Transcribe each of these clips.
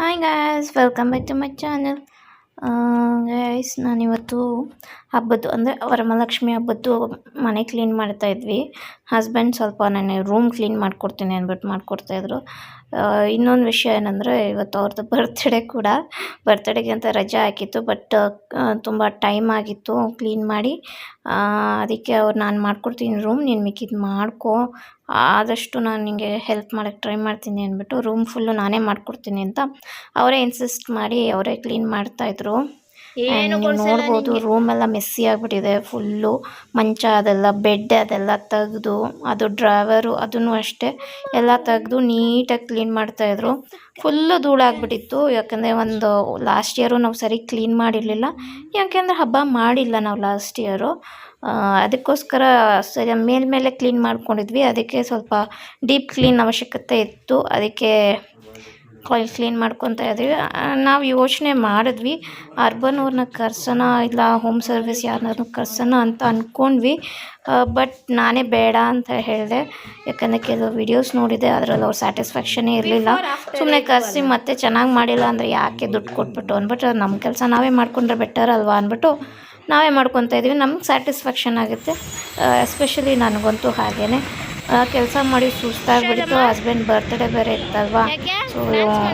Hi guys, welcome back to my channel. Guys, ನಾನಿವತ್ತು ಹಬ್ಬದ್ದು ಅಂದರೆ ವರಮಹಾಲಕ್ಷ್ಮಿ ಹಬ್ಬದ್ದು ಮನೆ ಕ್ಲೀನ್ ಮಾಡ್ತಾ ಇದ್ವಿ. ಹಸ್ಬೆಂಡ್ ಸ್ವಲ್ಪ ನಾನು ರೂಮ್ ಕ್ಲೀನ್ ಮಾಡಿಕೊಡ್ತೀನಿ ಅಂದ್ಬಿಟ್ಟು ಮಾಡಿಕೊಡ್ತಾಯಿದ್ರು. ಇನ್ನೊಂದು ವಿಷಯ ಏನಂದರೆ, ಇವತ್ತು ಅವ್ರದ್ದು ಬರ್ತ್ಡೇ ಕೂಡ. ಬರ್ತ್ಡೇಗೆ ಅಂತ ರಜೆ ಹಾಕಿತ್ತು, ಬಟ್ ತುಂಬ ಟೈಮ್ ಆಗಿತ್ತು ಕ್ಲೀನ್ ಮಾಡಿ. ಅದಕ್ಕೆ ನಾನು ಮಾಡಿಕೊಡ್ತೀನಿ ರೂಮ್, ನೀನು ಮಿಕ್ಕಿದ್ದು ಮಾಡ್ಕೊ, ಆದಷ್ಟು ನಾನು ನಿಮಗೆ ಹೆಲ್ಪ್ ಮಾಡೋಕ್ಕೆ ಟ್ರೈ ಮಾಡ್ತೀನಿ ಅಂದ್ಬಿಟ್ಟು ರೂಮ್ ಫುಲ್ಲು ನಾನೇ ಮಾಡಿಕೊಡ್ತೀನಿ ಅಂತ ಅವರೇ ಇನ್ಸಿಸ್ಟ್ ಮಾಡಿ ಅವರೇ ಕ್ಲೀನ್ ಮಾಡ್ತಾಯಿದ್ರು. ನೀವು ನೋಡ್ಬೋದು, ರೂಮೆಲ್ಲ ಮೆಸ್ಸಿ ಆಗಿಬಿಟ್ಟಿದೆ ಫುಲ್ಲು. ಮಂಚ ಅದೆಲ್ಲ, ಬೆಡ್ ಅದೆಲ್ಲ ತೆಗೆದು, ಅದು ಡ್ರಾವರು ಅದನ್ನು ಅಷ್ಟೇ ಎಲ್ಲ ತೆಗೆದು ನೀಟಾಗಿ ಕ್ಲೀನ್ ಮಾಡ್ತಾಯಿದ್ರು. ಫುಲ್ಲು ಧೂಳಾಗ್ಬಿಟ್ಟಿತ್ತು, ಯಾಕಂದರೆ ಒಂದು ಲಾಸ್ಟ್ ಇಯರು ನಾವು ಸರಿ ಕ್ಲೀನ್ ಮಾಡಿರಲಿಲ್ಲ. ಯಾಕೆಂದರೆ ಹಬ್ಬ ಮಾಡಿಲ್ಲ ನಾವು ಲಾಸ್ಟ್ ಇಯರು. ಅದಕ್ಕೋಸ್ಕರ ಸರಿ ಮೇಲ್ಮೇಲೆ ಕ್ಲೀನ್ ಮಾಡ್ಕೊಂಡಿದ್ವಿ. ಅದಕ್ಕೆ ಸ್ವಲ್ಪ ಡೀಪ್ ಕ್ಲೀನ್ ಅವಶ್ಯಕತೆ ಇತ್ತು, ಅದಕ್ಕೆ ಕ್ಲೀನ್ ಮಾಡ್ಕೊತಾ ಇದ್ವಿ. ನಾವು ಯೋಚನೆ ಮಾಡಿದ್ವಿ, ಅರ್ಬನ್ ಅವ್ರನ್ನ ಕರ್ಸೋಣ ಇಲ್ಲ ಹೋಮ್ ಸರ್ವಿಸ್ ಯಾರನ್ನಾರು ಕರ್ಸೋಣ ಅಂತ ಅಂದ್ಕೊಂಡ್ವಿ. ಬಟ್ ನಾನೇ ಬೇಡ ಅಂತ ಹೇಳಿದೆ, ಯಾಕಂದರೆ ಕೆಲವು ವಿಡಿಯೋಸ್ ನೋಡಿದೆ, ಅದರಲ್ಲಿ ಅವ್ರ ಸ್ಯಾಟಿಸ್ಫ್ಯಾಕ್ಷನೇ ಇರಲಿಲ್ಲ. ಸುಮ್ಮನೆ ಕರೆಸಿ ಮತ್ತೆ ಚೆನ್ನಾಗಿ ಮಾಡಿಲ್ಲ ಅಂದರೆ ಯಾಕೆ ದುಡ್ಡು ಕೊಟ್ಬಿಟ್ಟು ಅಂದ್ಬಿಟ್ಟು ನಮ್ಮ ಕೆಲಸ ನಾವೇ ಮಾಡ್ಕೊಂಡ್ರೆ ಬೆಟರ್ ಅಲ್ವಾ ಅಂದ್ಬಿಟ್ಟು ನಾವೇ ಮಾಡ್ಕೊತಾ ಇದ್ವಿ. ನಮ್ಗೆ ಸ್ಯಾಟಿಸ್ಫ್ಯಾಕ್ಷನ್ ಆಗುತ್ತೆ. ಎಸ್ಪೆಷಲಿ ನನಗಂತೂ ಹಾಗೇ ಕೆಲಸ ಮಾಡಿ ಸುಸ್ತಾಗಿಬಿಡ್ತು. ಹಸ್ಬೆಂಡ್ ಬರ್ತ್ಡೇ ಬೇರೆ ಇತ್ತಲ್ವಾ, ಸೊ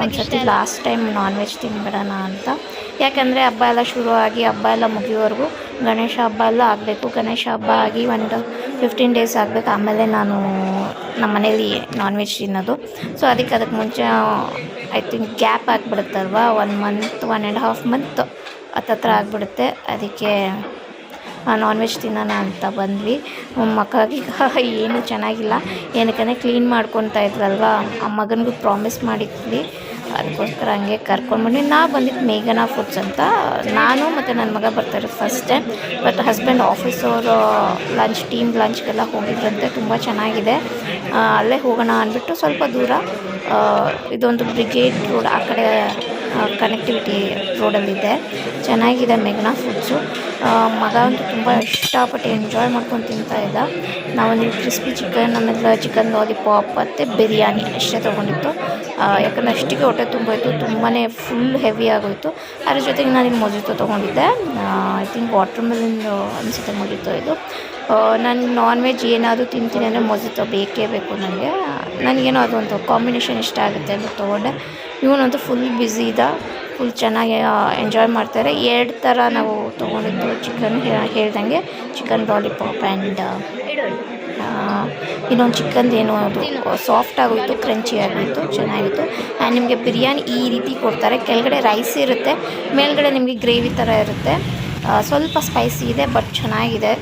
ಒಂದ್ಸತಿ ಲಾಸ್ಟ್ ಟೈಮ್ ನಾನ್ ವೆಜ್ ತಿನ್ಬಿಡೋಣ ಅಂತ. ಯಾಕಂದರೆ ಹಬ್ಬ ಎಲ್ಲ ಶುರು ಆಗಿ ಹಬ್ಬ ಎಲ್ಲ ಮುಗಿಯೋವರೆಗೂ ಗಣೇಶ ಹಬ್ಬ ಎಲ್ಲ ಆಗಬೇಕು. ಗಣೇಶ ಹಬ್ಬ ಆಗಿ ಒಂದು 15 ಡೇಸ್ ಆಗಬೇಕು, ಆಮೇಲೆ ನಾನು ನಮ್ಮ ಮನೇಲಿ ನಾನ್ ವೆಜ್ ತಿನ್ನೋದು. ಸೊ ಅದಕ್ಕೆ ಮುಂಚೆ ಐ ಥಿಂಕ್ ಗ್ಯಾಪ್ ಆಗಿಬಿಡುತ್ತಲ್ವ, 1 ಮಂತ್ 1.5 ಮಂತ್ ಹತ್ತತ್ರ ಆಗಿಬಿಡುತ್ತೆ. ಅದಕ್ಕೆ ನಾನ್ ವೆಜ್ ತಿನ್ನೋಣ ಅಂತ ಬಂದ್ವಿ. ಮಕ್ಕಳಿಗೆ ಏನೂ ಚೆನ್ನಾಗಿಲ್ಲ, ಏನಕ್ಕಂದರೆ ಕ್ಲೀನ್ ಮಾಡ್ಕೊತಾ ಇದ್ರಲ್ವ, ಆ ಮಗನಿಗೂ ಪ್ರಾಮಿಸ್ ಮಾಡಿದ್ವಿ. ಅದಕ್ಕೋಸ್ಕರ ಹಂಗೆ ಕರ್ಕೊಂಡ್ಬಂದು ನಾವು ಬಂದಿದ್ದು ಮೇಘನಾ ಫುಡ್ಸ್ ಅಂತ. ನಾನು ಮತ್ತು ನನ್ನ ಮಗ ಬರ್ತಾರೆ ಫಸ್ಟ್ ಟೈಮ್. ಬಟ್ ಹಸ್ಬೆಂಡ್ ಆಫೀಸವರು ಟೀಮ್ ಲಂಚ್ಗೆಲ್ಲ ಹೋಗಿದ್ರಂತೆ. ತುಂಬ ಚೆನ್ನಾಗಿದೆ, ಅಲ್ಲೇ ಹೋಗೋಣ ಅಂದ್ಬಿಟ್ಟು ಸ್ವಲ್ಪ ದೂರ, ಇದೊಂದು ಬ್ರಿಗೇಡ್ ರೋಡ್ ಆ ಕಡೆ ಕನೆಕ್ಟಿವಿಟಿ ರೋಡಲ್ಲಿದೆ. ಚೆನ್ನಾಗಿದೆ ಮೇಘನಾ ಫುಡ್ಸು. ಮಗ ಅಂತೂ ತುಂಬ ಇಷ್ಟಪಟ್ಟು ಎಂಜಾಯ್ ಮಾಡ್ಕೊಂಡು ತಿಂತಾಯಿದ್ದ. ನಾವೊಂದು ಕ್ರಿಸ್ಪಿ ಚಿಕನ್, ಆಮೇಲೆ ಚಿಕನ್ ಲಾಲಿಪಾಪ್ ಮತ್ತು ಬಿರಿಯಾನಿ ಅಷ್ಟೇ ತೊಗೊಂಡಿತ್ತು. ಯಾಕಂದರೆ ಅಷ್ಟಿಗೆ ಹೊಟ್ಟೆ ತುಂಬೋಯಿತು, ತುಂಬಾ ಫುಲ್ ಹೆವಿ ಆಗೋಯಿತು. ಅದ್ರ ಜೊತೆಗೆ ನಾನಿಲ್ಲಿ ಮೊಜಿತೋ ತೊಗೊಂಡಿದ್ದೆ. ಐ ಥಿಂಕ್ ವಾಟರ್ ಮೆಲನ್ ಅನಿಸುತ್ತೆ ಮೊಜಿತೋ ಇದು. ನಾನು ನಾನ್ ವೆಜ್ ಏನಾದರೂ ತಿಂತೀನಿ ಅಂದರೆ ಮೊಜಿತೋ ಬೇಕೇ ಬೇಕು ನನಗೆ. ನನಗೇನೋ ಅದೊಂದು ಕಾಂಬಿನೇಷನ್ ಇಷ್ಟ ಆಗುತ್ತೆ ಅಂತ ತೊಗೊಂಡೆ. ಇವನಂತೂ ಫುಲ್ ಬ್ಯುಸಿ ಇದ್ದ, ಫುಲ್ ಚೆನ್ನಾಗಿ ಎಂಜಾಯ್ ಮಾಡ್ತಾರೆ. 2 ಥರ ನಾವು ತೊಗೊಂಡಿದ್ದು ಚಿಕನ್, ಹೇಳ್ದಂಗೆ ಚಿಕನ್ ಲಾಲಿಪಾಪ್ ಆ್ಯಂಡ್ ಇನ್ನೊಂದು ಚಿಕನ್ದೇನೋ ಅದು ಸಾಫ್ಟ್ ಆಗೋಯಿತು, ಕ್ರಂಚಿ ಆಗೋಯಿತು, ಚೆನ್ನಾಗಿತ್ತು. ಆ್ಯಂಡ್ ನಿಮಗೆ ಬಿರಿಯಾನಿ ಈ ರೀತಿ ಕೊಡ್ತಾರೆ, ಕೆಳಗಡೆ ರೈಸ್ ಇರುತ್ತೆ, ಮೇಲ್ಗಡೆ ನಿಮಗೆ ಗ್ರೇವಿ ಥರ ಇರುತ್ತೆ. ಸ್ವಲ್ಪ ಸ್ಪೈಸಿ ಇದೆ, ಬಟ್ ಚೆನ್ನಾಗಿದೆ.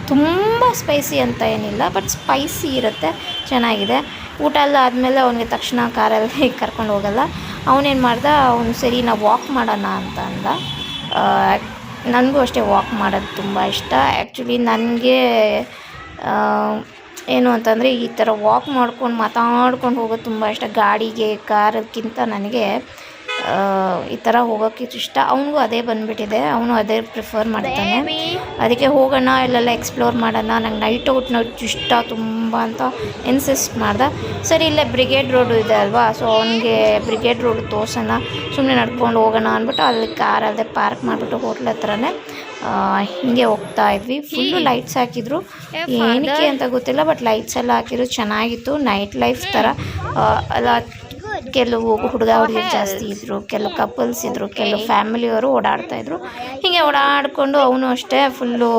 ತುಂಬ ಸ್ಪೈಸಿ ಅಂತ ಏನಿಲ್ಲ, ಬಟ್ ಸ್ಪೈಸಿ ಇರುತ್ತೆ, ಚೆನ್ನಾಗಿದೆ. ಊಟ ಎಲ್ಲ ಆದಮೇಲೆ ಅವನಿಗೆ ತಕ್ಷಣ ಕಾರಲ್ಲಿ ಕರ್ಕೊಂಡು ಹೋಗಲ್ಲ. ಅವನೇನು ಮಾಡ್ದ, ಅವನು ಸರಿ ನಾವು ವಾಕ್ ಮಾಡೋಣ ಅಂತ ಅಂದ. ನನಗೂ ಅಷ್ಟೇ ವಾಕ್ ಮಾಡೋದು ತುಂಬ ಇಷ್ಟ. ಆ್ಯಕ್ಚುಲಿ ನನಗೆ ಏನು ಅಂತಂದರೆ ಈ ಥರ ವಾಕ್ ಮಾಡ್ಕೊಂಡು ಮಾತಾಡ್ಕೊಂಡು ಹೋಗೋದು ತುಂಬ ಇಷ್ಟ. ಗಾಡಿಗೆ ಕಾರಕ್ಕಿಂತ ನನಗೆ ಈ ಥರ ಹೋಗೋಕ್ಕೆ ಇಷ್ಟ. ಅವನಿಗೂ ಅದೇ ಬಂದುಬಿಟ್ಟಿದೆ, ಅವನು ಅದೇ ಪ್ರಿಫರ್ ಮಾಡ್ತಾನೆ. ಅದಕ್ಕೆ ಹೋಗೋಣ, ಇಲ್ಲೆಲ್ಲ ಎಕ್ಸ್ಪ್ಲೋರ್ ಮಾಡೋಣ, ನಂಗೆ ನೈಟ್ ಔಟ್ ಇಷ್ಟ ತುಂಬ ಅಂತ ಇನ್ಸಿಸ್ಟ್ ಮಾಡ್ದೆ. ಸರಿ, ಇಲ್ಲೇ ಬ್ರಿಗೇಡ್ ರೋಡು ಇದೆ ಅಲ್ವಾ, ಸೊ ಅವನಿಗೆ ಬ್ರಿಗೇಡ್ ರೋಡ್ ತೋರ್ಸೋಣ, ಸುಮ್ಮನೆ ನಡ್ಕೊಂಡು ಹೋಗೋಣ ಅಂದ್ಬಿಟ್ಟು ಅಲ್ಲಿ ಕಾರಲ್ಲದೆ ಪಾರ್ಕ್ ಮಾಡಿಬಿಟ್ಟು ಹೋಟ್ಲ್ ಹತ್ರನೇ ಹೀಗೆ ಹೋಗ್ತಾ ಇದ್ವಿ. ಫುಲ್ಲು ಲೈಟ್ಸ್ ಹಾಕಿದ್ರು, ಏನಕ್ಕೆ ಅಂತ ಗೊತ್ತಿಲ್ಲ, ಬಟ್ ಲೈಟ್ಸ್ ಎಲ್ಲ ಹಾಕಿದ್ರು, ಚೆನ್ನಾಗಿತ್ತು. ನೈಟ್ ಲೈಫ್ ಥರ ಅಲ್ಲ. ಕೆಲವು ಹುಡುಗ ಹುಡುಗಿ ಜಾಸ್ತಿ ಇದ್ದರು, ಕೆಲವು ಕಪಲ್ಸ್ ಇದ್ದರು, ಕೆಲವು ಫ್ಯಾಮಿಲಿಯವರು ಓಡಾಡ್ತಾಯಿದ್ರು. ಹೀಗೆ ಓಡಾಡಿಕೊಂಡು ಅವನು ಅಷ್ಟೇ ಫುಲ್ಲು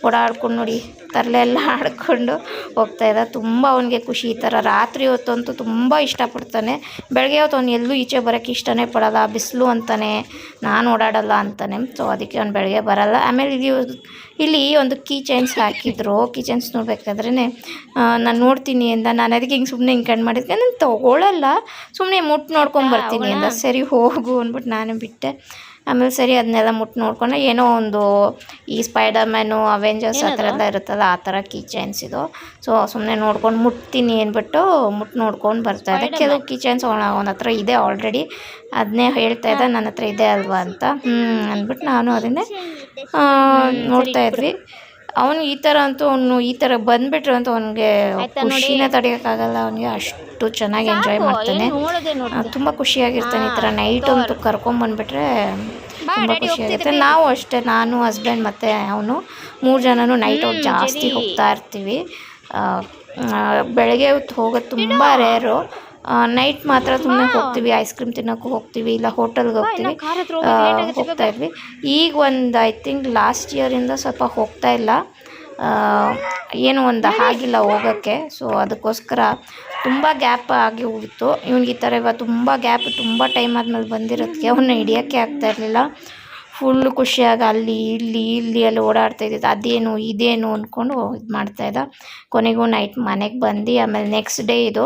ಓಡಾಡ್ಕೊಂಡು ನೋಡಿ ತರಲೆಲ್ಲ ಆಡ್ಕೊಂಡು ಹೋಗ್ತಾಯಿದ್ದ. ತುಂಬ ಅವನಿಗೆ ಖುಷಿ. ಈ ಥರ ರಾತ್ರಿ ಹೊತ್ತಂತೂ ತುಂಬ ಇಷ್ಟಪಡ್ತಾನೆ. ಬೆಳಗ್ಗೆ ಹೊತ್ತು ಅವ್ನು ಎಲ್ಲೂ ಈಚೆ ಬರೋಕ್ಕೆ ಇಷ್ಟನೇ ಪಡೋಲ್ಲ, ಬಿಸಿಲು ಅಂತಾನೆ, ನಾನು ಓಡಾಡಲ್ಲ ಅಂತಾನೆ. ಸೊ ಅದಕ್ಕೆ ಅವ್ನು ಬೆಳಗ್ಗೆ ಬರೋಲ್ಲ. ಆಮೇಲೆ ಇಲ್ಲಿ ಒಂದು ಕೀ ಚೈನ್ಸ್ ಹಾಕಿದ್ರು. ಕೀ ಚೈನ್ಸ್ ನೋಡ್ಬೇಕಾದ್ರೇ ನಾನು ನೋಡ್ತೀನಿ ಅಂದ. ನಾನು ಅದಕ್ಕೆ ಹಿಂಗೆ ಸುಮ್ಮನೆ ಹಿಂಗೆ ಕಣ್ಣು ಮಾಡಿದ್ದೆ, ನಾನು ತೊಗೊಳ್ಳಲ್ಲ, ಸುಮ್ಮನೆ ಮುಟ್ಟು ನೋಡ್ಕೊಂಬರ್ತೀನಿ ಅಂದ. ಸರಿ ಹೋಗು ಅಂದ್ಬಿಟ್ಟು ನಾನು ಬಿಟ್ಟೆ. ಆಮೇಲೆ ಸರಿ ಅದನ್ನೆಲ್ಲ ಮುಟ್ಟು ನೋಡ್ಕೊಂಡು, ಏನೋ ಒಂದು ಈ ಸ್ಪೈಡರ್ ಮ್ಯಾನು, ಅವೆಂಜರ್ಸ್ ಆ ಥರ ಎಲ್ಲ ಇರುತ್ತಲ್ಲ, ಆ ಥರ ಕೀ ಚೈನ್ಸ್ ಇದು. ಸೊ ಸುಮ್ಮನೆ ನೋಡ್ಕೊಂಡು ಮುಟ್ತೀನಿ ಅಂದ್ಬಿಟ್ಟು ಮುಟ್ಟು ನೋಡ್ಕೊಂಡು ಬರ್ತಾಯಿದ್ದೆ. ಕೆಲವು ಕೀ ಚೈನ್ಸ್ ಅವನ ಹತ್ರ ಇದೆ ಆಲ್ರೆಡಿ, ಅದನ್ನೇ ಹೇಳ್ತಾ ಇದ್ದ, ನನ್ನ ಹತ್ರ ಇದೆ ಅಲ್ವಾ ಅಂತ. ಅಂದ್ಬಿಟ್ಟು ನಾನು ಅದನ್ನೇ ನೋಡ್ತಾಯಿದ್ವಿ. ಅವನು ಈ ಥರ ಅಂತೂ ಅವನು ಈ ಥರ ಬಂದುಬಿಟ್ರೆ ಅಂತೂ ಅವನಿಗೆ ಖುಷಿನೇ ತಡೆಯೋಕ್ಕಾಗಲ್ಲ. ಅವನಿಗೆ ಅಷ್ಟು ಚೆನ್ನಾಗಿ ಎಂಜಾಯ್ ಮಾಡ್ತಾನೆ, ತುಂಬ ಖುಷಿಯಾಗಿರ್ತಾನೆ. ಈ ಥರ ನೈಟ್ ಅಂತೂ ಕರ್ಕೊಂಬಂದುಬಿಟ್ರೆ ತುಂಬ ಖುಷಿಯಾಗುತ್ತೆ. ನಾವು ಅಷ್ಟೇ, ನಾನು ಹಸ್ಬೆಂಡ್ ಮತ್ತು ಅವನು 3 ಜನನೂ ನೈಟ್ ಔಟ್ ಜಾಸ್ತಿ ಹೋಗ್ತಾ ಇರ್ತೀವಿ. ಬೆಳಗ್ಗೆ ಹೊತ್ತು ಹೋಗೋದು ತುಂಬ ರೇರು. ನೈಟ್ ಮಾತ್ರ ಸುಮ್ಮನೆ ಹೋಗ್ತೀವಿ, ಐಸ್ ಕ್ರೀಮ್ ತಿನ್ನೋಕ್ಕೂ ಹೋಗ್ತೀವಿ, ಇಲ್ಲ ಹೋಟೆಲ್ಗೆ ಹೋಗ್ತೀವಿ, ಹೋಗ್ತಾ ಇದ್ವಿ. ಈಗ ಒಂದು ಐ ಥಿಂಕ್ ಲಾಸ್ಟ್ ಇಯರಿಂದ ಸ್ವಲ್ಪ ಹೋಗ್ತಾ ಇಲ್ಲ, ಏನು ಒಂದು ಆಗಿಲ್ಲ ಹೋಗೋಕ್ಕೆ. ಸೊ ಅದಕ್ಕೋಸ್ಕರ ತುಂಬ ಗ್ಯಾಪ್ ಆಗಿ ಹೋಗಿತ್ತು. ಇವ್ನಿಗೆ ಈ ಥರ ಇವಾಗ ತುಂಬ ಗ್ಯಾಪ್, ತುಂಬ ಟೈಮ್ ಆದಮೇಲೆ ಬಂದಿರೋದಕ್ಕೆ ಅವನ್ನ ಹಿಡಿಯೋಕ್ಕೆ ಆಗ್ತಾಯಿರಲಿಲ್ಲ. ಫುಲ್ಲು ಖುಷಿಯಾಗಿ ಅಲ್ಲಿ ಅಲ್ಲಿ ಓಡಾಡ್ತಾಯಿದ್ದಿದ್ದು, ಅದೇನು ಇದೇನು ಅಂದ್ಕೊಂಡು ಇದು ಮಾಡ್ತಾಯಿದ್ದ. ಕೊನೆಗೂ ನೈಟ್ ಮನೆಗೆ ಬಂದು ಆಮೇಲೆ ನೆಕ್ಸ್ಟ್ ಡೇ ಇದು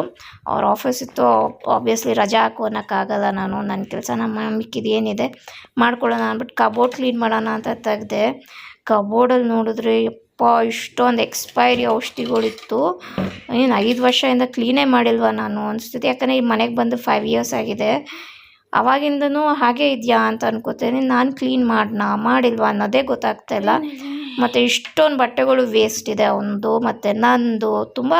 ಅವ್ರ ಆಫೀಸ್ ಇತ್ತು. ಆಬ್ವಿಯಸ್ಲಿ ರಜಾ ಹಾಕು ಅನ್ನೋಕ್ಕಾಗಲ್ಲ, ನನ್ನ ಕೆಲಸ ನಮ್ಮ ಮಿಕ್ಕಿದ್ದು ಏನಿದೆ ಮಾಡ್ಕೊಳ್ಳೋಣ ಅಂದ್ಬಿಟ್ಟು ಕಬೋರ್ಡ್ ಕ್ಲೀನ್ ಮಾಡೋಣ ಅಂತ ತೆಗೆದೆ. ಕಬೋರ್ಡಲ್ಲಿ ನೋಡಿದ್ರೆ ಯಪ್ಪ ಇಷ್ಟೊಂದು ಎಕ್ಸ್ಪೈರಿ ಔಷಧಿಗಳಿತ್ತು. ಏನು 5 ವರ್ಷದಿಂದ ಕ್ಲೀನೇ ಮಾಡಿಲ್ವ ನಾನು ಅನಿಸ್ತಿದೆ. ಯಾಕಂದರೆ ಈ ಮನೆಗೆ ಬಂದು 5 ಇಯರ್ಸ್ ಆಗಿದೆ. ಅವಾಗಿಂದನೂ ಹಾಗೆ ಇದೆಯಾ ಅಂತ ಅನ್ಕೋತೀನಿ. ನಾನು ಕ್ಲೀನ್ ಮಾಡಿಲ್ವಾ ಅನ್ನೋದೇ ಗೊತ್ತಾಗ್ತಾಯಿಲ್ಲ. ಮತ್ತು ಇಷ್ಟೊಂದು ಬಟ್ಟೆಗಳು ವೇಸ್ಟ್ ಇದೆ ಅವನದು, ಮತ್ತು ನಂದು ತುಂಬ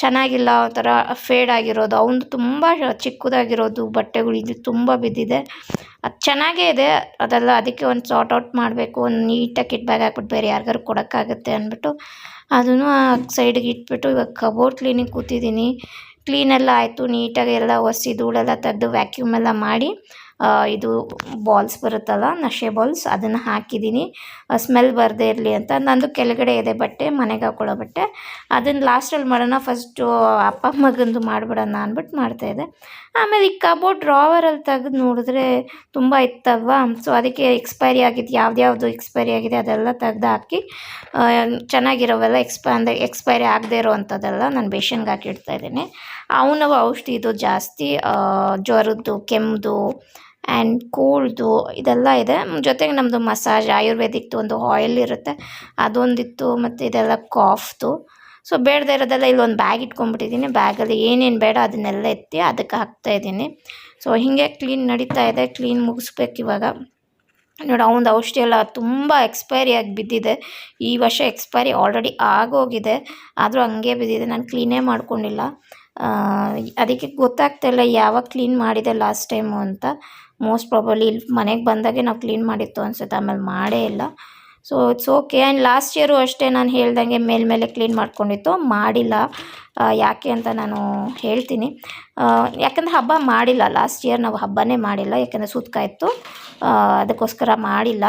ಚೆನ್ನಾಗಿಲ್ಲ, ಒಂಥರ ಫೇಡ್ ಆಗಿರೋದು. ಅವನದು ತುಂಬ ಚಿಕ್ಕದಾಗಿರೋದು ಬಟ್ಟೆಗಳು ಇದು ತುಂಬ ಬಿದ್ದಿದೆ. ಅದು ಚೆನ್ನಾಗೇ ಇದೆ ಅದೆಲ್ಲ, ಅದಕ್ಕೆ ಒಂದು ಸಾರ್ಟ್ ಔಟ್ ಮಾಡಬೇಕು, ಒಂದು ನೀಟಾಗಿ ಕಿಟ್ ಬ್ಯಾಗ್ ಹಾಕ್ಬಿಟ್ಟು ಬೇರೆ ಯಾರಿಗಾರು ಕೊಡೋಕ್ಕಾಗುತ್ತೆ ಅಂದ್ಬಿಟ್ಟು ಅದನ್ನು ಆ ಸೈಡಿಗೆ ಇಟ್ಬಿಟ್ಟು ಇವಾಗ ಕಬೋರ್ಡ್ ಕ್ಲೀನಿಗೆ ಕೂತಿದ್ದೀನಿ. ಕ್ಲೀನೆಲ್ಲ ಆಯಿತು, ನೀಟಾಗಿ ಎಲ್ಲ ಒಸಿ ಧೂಳೆಲ್ಲ ತೆಗೆದು ವ್ಯಾಕ್ಯೂಮ್ ಎಲ್ಲ ಮಾಡಿ ಇದು ಬಾಲ್ಸ್ ಬರುತ್ತಲ್ಲ, ನಶೆ ಬಾಲ್ಸ್, ಅದನ್ನು ಹಾಕಿದ್ದೀನಿ ಸ್ಮೆಲ್ ಬರದೇ ಇರಲಿ ಅಂತ. ನಂದು ಕೆಳಗಡೆ ಇದೆ ಬಟ್ಟೆ, ಮನೆಗೆ ಹಾಕೊಳ್ಳೋ ಬಟ್ಟೆ, ಅದನ್ನು ಲಾಸ್ಟಲ್ಲಿ ಮಾಡೋಣ, ಫಸ್ಟು ಅಪ್ಪ ಮಗಂದು ಮಾಡಿಬಿಡೋಣ ಅಂದ್ಬಿಟ್ಟು ಮಾಡ್ತಾಯಿದ್ದೆ. ಆಮೇಲೆ ಈ ಕಬೋರ್ಡ್ ಡ್ರಾವರಲ್ಲಿ ತೆಗೆದು ನೋಡಿದ್ರೆ ತುಂಬ ಇತ್ತಲ್ವ, ಸೊ ಅದಕ್ಕೆ ಎಕ್ಸ್ಪೈರಿ ಆಗಿದ್ದು ಯಾವ್ದು ಎಕ್ಸ್ಪೈರಿ ಆಗಿದೆ ಅದೆಲ್ಲ ತೆಗ್ದು ಹಾಕಿ ಚೆನ್ನಾಗಿರೋವೆಲ್ಲ ಎಕ್ಸ್ಪೈರಿ ಆಗದೆ ಇರೋ ಅಂಥದ್ದೆಲ್ಲ ನಾನು ಬೇಷನ್ಗೆ ಹಾಕಿಡ್ತಾಯಿದ್ದೀನಿ. ಅವನ ಔಷಧಿ ಇದು ಜಾಸ್ತಿ ಜ್ವರದ್ದು, ಕೆಮ್ಮದು ಆ್ಯಂಡ್ ಕೋಲ್ಡ್ದು ಇದೆಲ್ಲ ಇದೆ. ಜೊತೆಗೆ ನಮ್ಮದು ಮಸಾಜ್ ಆಯುರ್ವೇದಿಕ್ದು ಒಂದು ಆಯಿಲ್ ಇರುತ್ತೆ ಅದೊಂದಿತ್ತು, ಮತ್ತು ಇದೆಲ್ಲ ಕಾಫ್ದು. ಸೊ ಬೇಡದೇ ಇರೋದೆಲ್ಲ ಇಲ್ಲೊಂದು ಬ್ಯಾಗ್ ಇಟ್ಕೊಂಡ್ಬಿಟ್ಟಿದ್ದೀನಿ. ಬ್ಯಾಗಲ್ಲಿ ಏನೇನು ಬೇಡ ಅದನ್ನೆಲ್ಲ ಎತ್ತಿ ಅದಕ್ಕೆ ಹಾಕ್ತಾಯಿದ್ದೀನಿ. ಸೊ ಹೀಗೆ ಕ್ಲೀನ್ ನಡೀತಾ ಇದೆ. ಕ್ಲೀನ್ ಮುಗಿಸ್ಬೇಕು ಇವಾಗ. ನೋಡಿ ಅವನದು ಔಷಧಿ ಎಲ್ಲ ತುಂಬ ಎಕ್ಸ್ಪೈರಿ ಆಗಿ ಬಿದ್ದಿದೆ. ಈ ವರ್ಷ ಎಕ್ಸ್ಪೈರಿ ಆಲ್ರೆಡಿ ಆಗೋಗಿದೆ, ಆದರೂ ಹಂಗೆ ಬಿದ್ದಿದೆ. ನಾನು ಕ್ಲೀನೇ ಮಾಡ್ಕೊಂಡಿಲ್ಲ. ಅದಕ್ಕೆ ಗೊತ್ತಾಗ್ತಾಯಿಲ್ಲ ಯಾವಾಗ ಕ್ಲೀನ್ ಮಾಡಿದೆ ಲಾಸ್ಟ್ ಟೈಮು ಅಂತ. ಮೋಸ್ಟ್ ಪ್ರಾಬಬ್ಲಿ ಇಲ್ಲಿ ಮನೆಗೆ ಬಂದಾಗೆ ನಾವು ಕ್ಲೀನ್ ಮಾಡಿತ್ತು ಅನಿಸುತ್ತೆ, ಆಮೇಲೆ ಮಾಡೇ ಇಲ್ಲ. So it's okay. And last year ಅಷ್ಟೇ ನಾನು ಹೇಳ್ದಂಗೆ ಮೇಲೆ ಕ್ಲೀನ್ ಮಾಡ್ಕೊಂಡಿತ್ತು, ಮಾಡಿಲ್ಲ. ಯಾಕೆ ಅಂತ ನಾನು ಹೇಳ್ತೀನಿ. ಯಾಕಂದರೆ ಹಬ್ಬ ಮಾಡಿಲ್ಲ ಲಾಸ್ಟ್ ಇಯರ್, ನಾವು ಹಬ್ಬನೇ ಮಾಡಿಲ್ಲ, ಯಾಕಂದರೆ ಸೂತಕ ಇತ್ತು, ಅದಕ್ಕೋಸ್ಕರ ಮಾಡಿಲ್ಲ.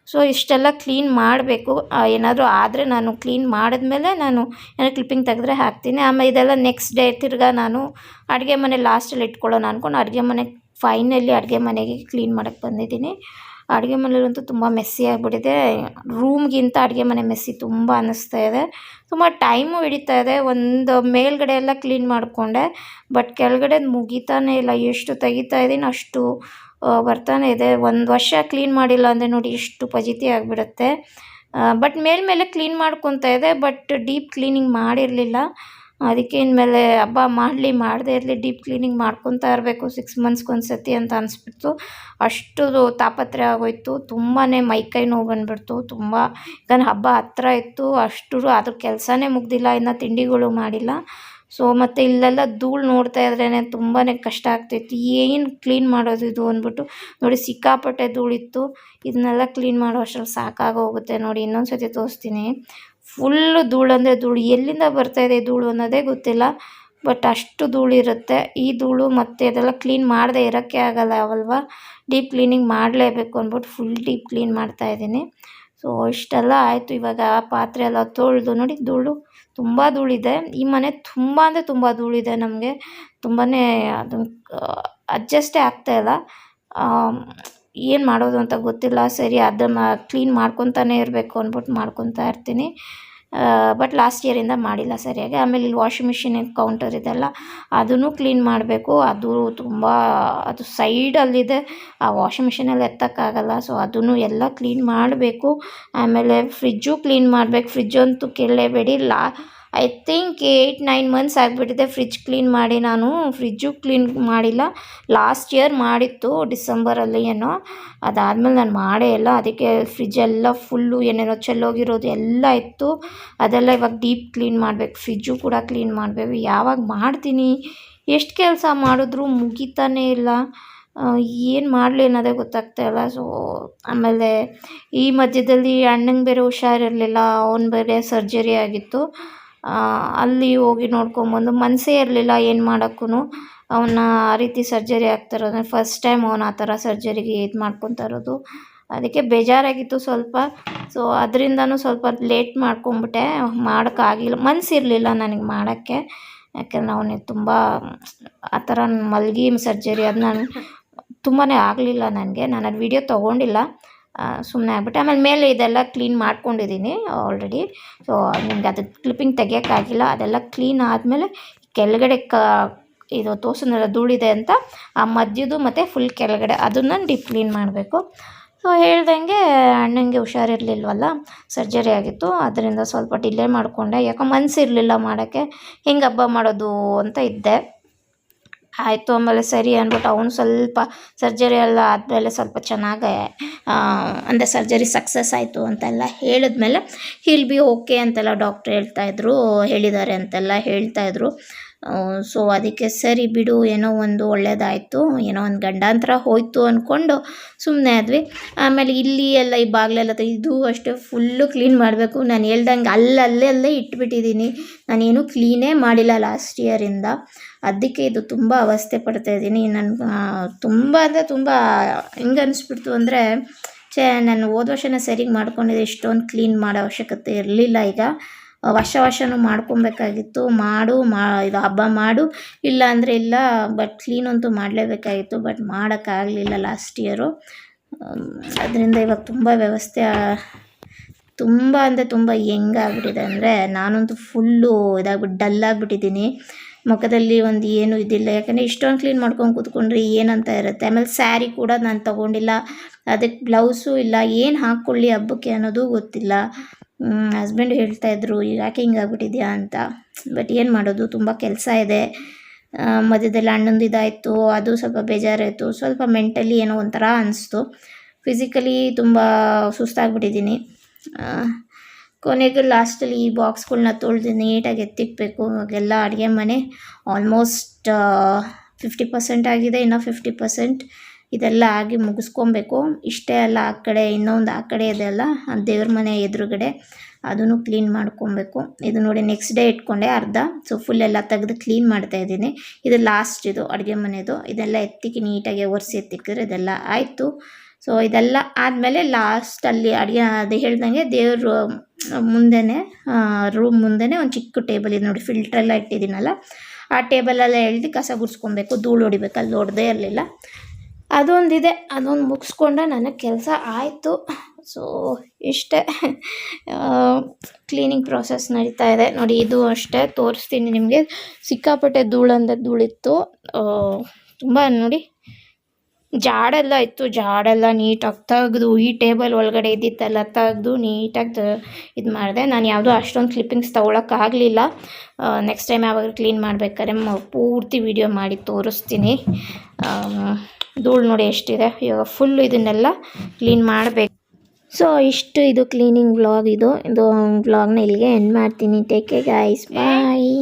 ಸೊ ಇಷ್ಟೆಲ್ಲ ಕ್ಲೀನ್ ಮಾಡಬೇಕು. ಏನಾದರೂ ಆದರೆ ನಾನು ಕ್ಲೀನ್ ಮಾಡಿದ್ಮೇಲೆ ನಾನು ಏನಾದ್ರು ಕ್ಲಿಪ್ಪಿಂಗ್ ತೆಗೆದ್ರೆ ಹಾಕ್ತೀನಿ. ಆಮೇಲೆ ಇದೆಲ್ಲ ನೆಕ್ಸ್ಟ್ ಡೇ ತಿರ್ಗಾ ನಾನು ಅಡುಗೆ ಮನೆ ಲಾಸ್ಟಲ್ಲಿ ಇಟ್ಕೊಳ್ಳೋಣ ಅಂದ್ಕೊಂಡು ಅಡುಗೆ ಮನೆಗೆ ಕ್ಲೀನ್ ಮಾಡೋಕ್ಕೆ ಬಂದಿದ್ದೀನಿ. ಅಡುಗೆ ಮನೇಲಂತೂ ತುಂಬ ಮೆಸ್ಸಿ ಆಗಿಬಿಟ್ಟಿದೆ. ರೂಮ್ಗಿಂತ ಅಡುಗೆ ಮನೆ ಮೆಸ್ಸಿ ತುಂಬ ಅನ್ನಿಸ್ತಾ ಇದೆ. ತುಂಬ ಟೈಮು ಹಿಡಿತಾ ಇದೆ. ಒಂದು ಮೇಲ್ಗಡೆ ಎಲ್ಲ ಕ್ಲೀನ್ ಮಾಡಿಕೊಂಡೆ, ಬಟ್ ಕೆಳಗಡೆ ಮುಗಿತಾನೇ ಇಲ್ಲ. ಎಷ್ಟು ತೆಗಿತಾ ಇದ್ದೀನಿ ಅಷ್ಟು ಬರ್ತಾನೆ ಇದೆ. 1 ವರ್ಷ ಕ್ಲೀನ್ ಮಾಡಿಲ್ಲ ಅಂದರೆ ನೋಡಿ ಎಷ್ಟು ಫಜೀತಿ ಆಗಿಬಿಡುತ್ತೆ. ಬಟ್ ಮೇಲೆ ಕ್ಲೀನ್ ಮಾಡ್ಕೊತಾ ಇದೆ, ಬಟ್ ಡೀಪ್ ಕ್ಲೀನಿಂಗ್ ಮಾಡಿರಲಿಲ್ಲ. ಅದಕ್ಕೆ ಇನ್ಮೇಲೆ ಹಬ್ಬ ಮಾಡದೇ ಇರಲಿ, ಡೀಪ್ ಕ್ಲೀನಿಂಗ್ ಮಾಡ್ಕೊತಾ ಇರಬೇಕು 6 ಮಂತ್ಸ್ಗೆ ಒಂದು ಸತಿ ಅಂತ ಅನಿಸ್ಬಿಡ್ತು. ಅಷ್ಟು ತಾಪತ್ರೆ ಆಗೋಯ್ತು. ತುಂಬಾ ಮೈಕೈ ನೋವು ಬಂದುಬಿಡ್ತು ತುಂಬ. ಯಾಕಂದರೆ ಹಬ್ಬ ಹತ್ತಿರ ಇತ್ತು, ಅದ್ರ ಕೆಲಸನೇ ಮುಗ್ದಿಲ್ಲ, ಇನ್ನು ತಿಂಡಿಗಳು ಮಾಡಿಲ್ಲ. ಸೊ ಮತ್ತು ಇಲ್ಲೆಲ್ಲ ಧೂಳು ನೋಡ್ತಾ ಇದ್ರೇ ತುಂಬಾ ಕಷ್ಟ ಆಗ್ತಾಯಿತ್ತು. ಏನು ಕ್ಲೀನ್ ಮಾಡೋದು ಇದು ಅಂದ್ಬಿಟ್ಟು ನೋಡಿ ಸಿಕ್ಕಾಪಟ್ಟೆ ಧೂಳಿತ್ತು. ಇದನ್ನೆಲ್ಲ ಕ್ಲೀನ್ ಮಾಡೋ ಅಷ್ಟರಲ್ಲಿ ಸಾಕಾಗೋಗುತ್ತೆ. ನೋಡಿ ಇನ್ನೊಂದು ಸತಿ ತೋರಿಸ್ತೀನಿ. ಫುಲ್ಲು ಧೂಳು ಅಂದರೆ ಧೂಳು, ಎಲ್ಲಿಂದ ಬರ್ತಾಯಿದೆ ಧೂಳು ಅನ್ನೋದೇ ಗೊತ್ತಿಲ್ಲ, ಬಟ್ ಅಷ್ಟು ಧೂಳಿರುತ್ತೆ. ಈ ಧೂಳು ಮತ್ತು ಇದೆಲ್ಲ ಕ್ಲೀನ್ ಮಾಡದೆ ಇರೋಕ್ಕೆ ಆಗಲ್ಲ ಅವಲ್ವ, ಡೀಪ್ ಕ್ಲೀನಿಂಗ್ ಮಾಡಲೇಬೇಕು ಅಂದ್ಬಿಟ್ಟು ಫುಲ್ ಡೀಪ್ ಕ್ಲೀನ್ ಮಾಡ್ತಾಯಿದ್ದೀನಿ. ಸೊ ಇಷ್ಟೆಲ್ಲ ಆಯಿತು. ಇವಾಗ ಪಾತ್ರೆ ಎಲ್ಲ ತೊಳೆದು ನೋಡಿ ಧೂಳು ತುಂಬ ಧೂಳಿದೆ. ಈ ಮನೆ ತುಂಬ ಅಂದರೆ ತುಂಬ ಧೂಳಿದೆ. ನಮಗೆ ತುಂಬಾ ಅದು ಅಡ್ಜಸ್ಟೇ ಆಗ್ತಾಯಿಲ್ಲ. ಏನು ಮಾಡೋದು ಅಂತ ಗೊತ್ತಿಲ್ಲ. ಸರಿ ಅದನ್ನು ಕ್ಲೀನ್ ಮಾಡ್ಕೊತಾನೆ ಇರಬೇಕು ಅಂದ್ಬಿಟ್ಟು ಮಾಡ್ಕೊತಾ ಇರ್ತೀನಿ. ಬಟ್ ಲಾಸ್ಟ್ ಇಯರಿಂದ ಮಾಡಿಲ್ಲ ಸರಿಯಾಗಿ. ಆಮೇಲೆ ಇಲ್ಲಿ ವಾಷಿಂಗ್ ಮಿಷಿನ್ ಕೌಂಟರ್ ಇದೆಲ್ಲ ಅದನ್ನು ಕ್ಲೀನ್ ಮಾಡಬೇಕು. ಅದು ಸೈಡಲ್ಲಿದೆ, ಆ ವಾಷಿಂಗ್ ಮಿಷಿನಲ್ಲಿ ಎತ್ತಕ್ಕಾಗಲ್ಲ. ಸೊ ಅದನ್ನು ಎಲ್ಲ ಕ್ಲೀನ್ ಮಾಡಬೇಕು. ಆಮೇಲೆ ಫ್ರಿಜ್ಜು ಕ್ಲೀನ್ ಮಾಡಬೇಕು. ಫ್ರಿಜ್ಜಂತೂ ಕೇಳಲೇಬೇಡಿ, ಐ ಥಿಂಕ್ 8-9 ಮಂತ್ಸ್ ಆಗಿಬಿಟ್ಟಿದೆ ಫ್ರಿಜ್ ಕ್ಲೀನ್ ಮಾಡಿ. ನಾನು ಫ್ರಿಜ್ಜು ಕ್ಲೀನ್ ಮಾಡಿಲ್ಲ, ಲಾಸ್ಟ್ ಇಯರ್ ಮಾಡಿತ್ತು ಡಿಸೆಂಬರಲ್ಲಿ ಏನೋ. ಅದಾದಮೇಲೆ ನಾನು ಮಾಡೇ ಇಲ್ಲ. ಅದಕ್ಕೆ ಫ್ರಿಜ್ಜೆಲ್ಲ ಫುಲ್ಲು ಏನೇನೋ ಚೆಲ್ಲೋಗಿರೋದು ಎಲ್ಲ ಇತ್ತು. ಅದೆಲ್ಲ ಇವಾಗ ಡೀಪ್ ಕ್ಲೀನ್ ಮಾಡಬೇಕು. ಫ್ರಿಜ್ಜು ಕೂಡ ಕ್ಲೀನ್ ಮಾಡಬೇಕು. ಯಾವಾಗ ಮಾಡ್ತೀನಿ, ಎಷ್ಟು ಕೆಲಸ ಮಾಡಿದ್ರೂ ಮುಗಿತಾನೇ ಇಲ್ಲ. ಏನು ಮಾಡಲಿ ಅನ್ನೋದೇ ಗೊತ್ತಾಗ್ತಾಯಿಲ್ಲ. ಸೊ ಆಮೇಲೆ ಈ ಮಧ್ಯದಲ್ಲಿ ಅಣ್ಣಂಗೆ ಬೇರೆ ಹುಷಾರಿರಲಿಲ್ಲ, ಅವ್ನು ಬೇರೆ ಸರ್ಜರಿ ಆಗಿತ್ತು. ಅಲ್ಲಿ ಹೋಗಿ ನೋಡ್ಕೊಂಬಂದು ಮನಸ್ಸೇ ಇರಲಿಲ್ಲ ಏನು ಮಾಡೋಕ್ಕೂ. ಅವನ್ನ ಆ ರೀತಿ ಸರ್ಜರಿ ಆಗ್ತಿರೋದು ಫಸ್ಟ್ ಟೈಮ್ ಅವನು ಆ ಥರ ಸರ್ಜರಿಗೆ ಇದು ಮಾಡ್ಕೊತಾ ಇರೋದು. ಅದಕ್ಕೆ ಬೇಜಾರಾಗಿತ್ತು ಸ್ವಲ್ಪ. ಸೊ ಅದರಿಂದನೂ ಸ್ವಲ್ಪ ಲೇಟ್ ಮಾಡ್ಕೊಂಬಿಟ್ಟೆ, ಮಾಡೋಕ್ಕಾಗಿಲ್ಲ, ಮನಸ್ಸಿರಲಿಲ್ಲ ನನಗೆ ಮಾಡೋಕ್ಕೆ. ಯಾಕೆಂದರೆ ಅವನಿಗೆ ತುಂಬ ಆ ಥರ ಮಲಗಿ ಸರ್ಜರಿ ಅದು ನಾನು ತುಂಬಾ ಆಗಲಿಲ್ಲ ನನಗೆ. ನಾನು ಅದು ವಿಡಿಯೋ ತೊಗೊಂಡಿಲ್ಲ, ಸುಮ್ಮನೆ ಆಗ್ಬಿಟ್ಟೆ. ಆಮೇಲೆ ಮೇಲೆ ಇದೆಲ್ಲ ಕ್ಲೀನ್ ಮಾಡ್ಕೊಂಡಿದ್ದೀನಿ ಆಲ್ರೆಡಿ. ಸೊ ನಿಮ್ಗೆ ಅದು ಕ್ಲಿಪ್ಪಿಂಗ್ ತೆಗಿಯೋಕ್ಕಾಗಿಲ್ಲ. ಅದೆಲ್ಲ ಕ್ಲೀನ್ ಆದಮೇಲೆ ಕೆಳಗಡೆ ಇದು ತೋರಿಸಿದ್ನಲ್ಲ ಧೂಳಿದೆ ಅಂತ, ಆ ಮಧ್ಯದ್ದು ಮತ್ತು ಫುಲ್ ಕೆಳಗಡೆ ಅದನ್ನು ಡೀಪ್ ಕ್ಲೀನ್ ಮಾಡಬೇಕು. ಸೊ ಹೇಳ್ದಂಗೆ ಅಣ್ಣಂಗೆ ಹುಷಾರಿರಲಿಲ್ವಲ್ಲ, ಸರ್ಜರಿ ಆಗಿತ್ತು. ಅದರಿಂದ ಸ್ವಲ್ಪ ಡಿಲೇ ಮಾಡಿಕೊಂಡೆ. ಯಾಕೋ ಮನಸ್ಸಿರಲಿಲ್ಲ ಮಾಡೋಕ್ಕೆ, ಹೆಂಗೆ ಹಬ್ಬ ಮಾಡೋದು ಅಂತ ಇದ್ದೆ. ಆಯಿತು ಆಮೇಲೆ ಸರಿ ಅಂದ್ಬಿಟ್ಟು ಅವನು ಸ್ವಲ್ಪ ಸರ್ಜರಿ ಎಲ್ಲ ಆದಮೇಲೆ ಸ್ವಲ್ಪ ಚೆನ್ನಾಗೆ ಅಂದರೆ ಸರ್ಜರಿ ಸಕ್ಸಸ್ ಆಯಿತು ಅಂತೆಲ್ಲ ಹೇಳಿದ್ಮೇಲೆ ಹೀಲ್ ಬಿ ಓಕೆ ಅಂತೆಲ್ಲ ಡಾಕ್ಟ್ರ್ ಹೇಳಿದ್ದಾರೆ ಅಂತೆಲ್ಲ ಹೇಳ್ತಾಯಿದ್ರು. ಸೊ ಅದಕ್ಕೆ ಸರಿ ಬಿಡು, ಏನೋ ಒಂದು ಒಳ್ಳೇದಾಯಿತು, ಏನೋ ಒಂದು ಗಂಡಾಂತರ ಹೋಯಿತು ಅಂದ್ಕೊಂಡು ಸುಮ್ಮನೆ ಆದ್ವಿ. ಆಮೇಲೆ ಇಲ್ಲಿ ಎಲ್ಲ ಈ ಬಾಗಿಲೆಲ್ಲ ಇದು ಅಷ್ಟೇ ಫುಲ್ಲು ಕ್ಲೀನ್ ಮಾಡಬೇಕು. ನಾನು ಹೇಳ್ದಂಗೆ ಅಲ್ಲೇ ಇಟ್ಬಿಟ್ಟಿದ್ದೀನಿ. ನಾನೇನು ಕ್ಲೀನೇ ಮಾಡಿಲ್ಲ ಲಾಸ್ಟ್ ಇಯರಿಂದ. ಅದಕ್ಕೆ ಇದು ತುಂಬ ಅವಸ್ಥೆ ಪಡ್ತಾಯಿದ್ದೀನಿ. ನನಗೆ ತುಂಬ ಅಂದರೆ ತುಂಬ ಹೆಂಗೆ ಅನಿಸ್ಬಿಡ್ತು ಅಂದರೆ, ನಾನು ಹೋದ ವರ್ಷನೇ ಸರಿಗೆ ಮಾಡ್ಕೊಂಡಿದ್ದೆ, ಇಷ್ಟೊಂದು ಕ್ಲೀನ್ ಮಾಡೋ ಅವಶ್ಯಕತೆ ಇರಲಿಲ್ಲ. ಈಗ ವರ್ಷನೂ ಮಾಡ್ಕೊಬೇಕಾಗಿತ್ತು. ಇದು ಹಬ್ಬ ಮಾಡು, ಇಲ್ಲ ಅಂದರೆ ಇಲ್ಲ, ಬಟ್ ಕ್ಲೀನ್ ಅಂತೂ ಮಾಡಲೇಬೇಕಾಗಿತ್ತು. ಬಟ್ ಮಾಡೋಕ್ಕಾಗಲಿಲ್ಲ ಲಾಸ್ಟ್ ಇಯರು. ಅದರಿಂದ ಇವಾಗ ತುಂಬ ವ್ಯವಸ್ಥೆ ತುಂಬ ಅಂದರೆ ತುಂಬ ಹೆಂಗಾಗ್ಬಿಟ್ಟಿದೆ ಅಂದರೆ, ನಾನಂತೂ ಫುಲ್ಲು ಡಲ್ಲಾಗ್ಬಿಟ್ಟಿದ್ದೀನಿ. ಮುಖದಲ್ಲಿ ಒಂದು ಏನೂ ಇದಿಲ್ಲ. ಯಾಕಂದರೆ ಇಷ್ಟೊಂದು ಕ್ಲೀನ್ ಮಾಡ್ಕೊಂಡು ಕೂತ್ಕೊಂಡ್ರೆ ಏನಂತ ಇರುತ್ತೆ. ಆಮೇಲೆ ಸ್ಯಾರಿ ಕೂಡ ನಾನು ತೊಗೊಂಡಿಲ್ಲ, ಅದಕ್ಕೆ ಬ್ಲೌಸು ಇಲ್ಲ, ಏನು ಹಾಕ್ಕೊಳ್ಳಿ ಹಬ್ಬಕ್ಕೆ ಅನ್ನೋದು ಗೊತ್ತಿಲ್ಲ. ಹಸ್ಬೆಂಡ್ ಹೇಳ್ತಾಯಿದ್ರು ಯಾಕೆ ಹಿಂಗಾಗ್ಬಿಟ್ಟಿದ್ಯಾ ಅಂತ. ಬಟ್ ಏನು ಮಾಡೋದು, ತುಂಬ ಕೆಲಸ ಇದೆ. ಮಧ್ಯದಲ್ಲಿ ಅಣ್ಣಂದು ಇದಾಯಿತು, ಅದು ಸ್ವಲ್ಪ ಬೇಜಾರಾಯಿತು. ಸ್ವಲ್ಪ ಮೆಂಟಲಿ ಏನೋ ಒಂಥರ ಅನಿಸ್ತು. ಫಿಸಿಕಲಿ ತುಂಬ ಸುಸ್ತಾಗ್ಬಿಟ್ಟಿದ್ದೀನಿ. ಕೊನೆಗೆ ಲಾಸ್ಟಲ್ಲಿ ಈ ಬಾಕ್ಸ್ಗಳ್ನ ತೊಳೆದು ನೀಟಾಗಿ ಎತ್ತಿಕ್ಬೇಕು. ಇವಾಗೆಲ್ಲ ಅಡುಗೆ ಮನೆ ಆಲ್ಮೋಸ್ಟ್ 50% ಆಗಿದೆ, ಇನ್ನೂ 50% ಇದೆಲ್ಲ ಆಗಿ ಮುಗಿಸ್ಕೊಬೇಕು. ಇಷ್ಟೇ ಅಲ್ಲ, ಆ ಕಡೆ ಇನ್ನೊಂದು ಆ ಕಡೆ ಇದೆಲ್ಲ ದೇವ್ರ ಮನೆ ಎದುರುಗಡೆ, ಅದನ್ನು ಕ್ಲೀನ್ ಮಾಡ್ಕೊಬೇಕು. ಇದು ನೋಡಿ ನೆಕ್ಸ್ಟ್ ಡೇ ಇಟ್ಕೊಂಡೆ ಅರ್ಧ. ಸೊ ಫುಲ್ ಎಲ್ಲ ತೆಗೆದು ಕ್ಲೀನ್ ಮಾಡ್ತಾಯಿದ್ದೀನಿ. ಇದು ಲಾಸ್ಟ್, ಇದು ಅಡುಗೆ ಮನೆದು. ಇದೆಲ್ಲ ಎತ್ತಿಕ್ಕಿ ನೀಟಾಗಿ ಒರೆಸಿ ಎತ್ತಿಕ್ಕಿದ್ರೆ ಇದೆಲ್ಲ ಆಯಿತು. ಸೊ ಇದೆಲ್ಲ ಆದಮೇಲೆ ಲಾಸ್ಟಲ್ಲಿ ಅಡುಗೆ ಅದು ಹೇಳ್ದಂಗೆ ದೇವರು ಮುಂದೆನೇ ರೂಮ್ ಮುಂದೆನೇ ಒಂದು ಚಿಕ್ಕ ಟೇಬಲ್ ಇದೆ ನೋಡಿ, ಫಿಲ್ಟ್ರೆಲ್ಲ ಇಟ್ಟಿದ್ದೀನಲ್ಲ, ಆ ಟೇಬಲೆಲ್ಲ ಎಳ್ದು ಕಸ ಗುಡಿಸ್ಕೊಬೇಕು, ಧೂಳು ಹೊಡಿಬೇಕು. ಅಲ್ಲಿ ಹೊಡೆದೇ ಇರಲಿಲ್ಲ. ಅದೊಂದಿದೆ, ಅದೊಂದು ಮುಗಿಸ್ಕೊಂಡ್ರೆ ನನಗೆ ಕೆಲಸ ಆಯಿತು. ಸೊ ಇಷ್ಟೇ, ಕ್ಲೀನಿಂಗ್ ಪ್ರಾಸೆಸ್ ನಡೀತಾ ಇದೆ ನೋಡಿ. ಇದು ಅಷ್ಟೇ ತೋರಿಸ್ತೀನಿ ನಿಮಗೆ. ಸಿಕ್ಕಾಪಟ್ಟೆ ಧೂಳಿತ್ತು ತುಂಬ ನೋಡಿ. ಜಾಡೆಲ್ಲ ಇತ್ತು, ಜಾಡೆಲ್ಲ ನೀಟಾಗಿ ತೆಗೆದು ಈ ಟೇಬಲ್ ಒಳಗಡೆ ಇದ್ದಿತ್ತೆಲ್ಲ ತೆಗೆದು ನೀಟಾಗಿ ಇದು ಮಾಡಿದೆ. ನಾನು ಯಾವುದೂ ಅಷ್ಟೊಂದು ಕ್ಲಿಪ್ಪಿಂಗ್ಸ್ ತೊಗೊಳಕ್ಕಾಗಲಿಲ್ಲ. ನೆಕ್ಸ್ಟ್ ಟೈಮ್ ಯಾವಾಗ ಕ್ಲೀನ್ ಮಾಡಬೇಕಾದ್ರೆ ಪೂರ್ತಿ ವಿಡಿಯೋ ಮಾಡಿ ತೋರಿಸ್ತೀನಿ. ಧೂಳು ನೋಡಿ ಎಷ್ಟಿದೆ. ಇವಾಗ ಫುಲ್ಲು ಇದನ್ನೆಲ್ಲ ಕ್ಲೀನ್ ಮಾಡಬೇಕು. ಸೊ ಇಷ್ಟು ಇದು ಕ್ಲೀನಿಂಗ್ ವ್ಲಾಗ್. ಇದು ವ್ಲಾಗ್ನ ಇಲ್ಲಿಗೆ ಎಂಡ್ ಮಾಡ್ತೀನಿ. ಟೇಕ್ ಕೇರ್ ಗೈಸ್, ಬಾಯ್.